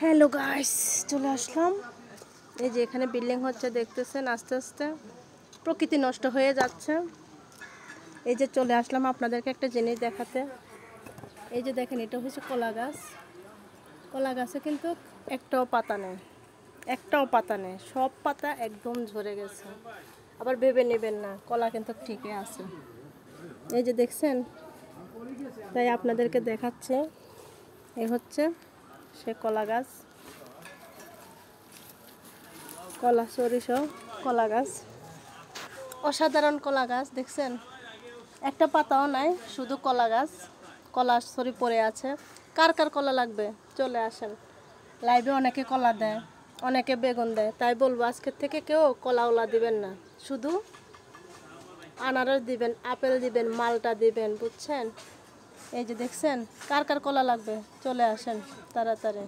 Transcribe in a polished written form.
Hello guys, চলে আসলাম। এই যে এখানে বিল্ডিং হচ্ছে, দেখতেছেন আস্তে আস্তে প্রকৃতি নষ্ট হয়ে যাচ্ছে। এই যে চলে আসলাম আপনাদেরকে একটা জিনিস দেখাতে। এই যে দেখেন, এটা হচ্ছে কলা গাছ। কলা গাছে কিন্তু একটাও পাতা নেই, একটাও পাতা নেই, সব পাতা একদম ঝরে গেছে। আবার ভেবে নেবেন না, কলা কিন্তু ঠিকই আছে। এই যে দেখছেন, তাই আপনাদেরকে দেখাচ্ছে। এই হচ্ছে সে কলা গাছ, কলা সরিষা কলা গাছ, অসাধারণ কলা গাছ। দেখছেন, একটা পাতাও নাই, শুধু কলা গাছ, কলা সরি পড়ে আছে। কার কার কলা লাগবে চলে আসেন। লাইভে অনেকে কলা দেয়, অনেকে বেগুন দেয়, তাই বলবো আজকের থেকে কেউ কলাওলা দিবেন না, শুধু আনারস দিবেন, আপেল দিবেন, মালটা দিবেন, বুঝছেন? এই যে দেখছেন, কার কার কলা লাগবে চলে আসেন তাড়াতাড়ি।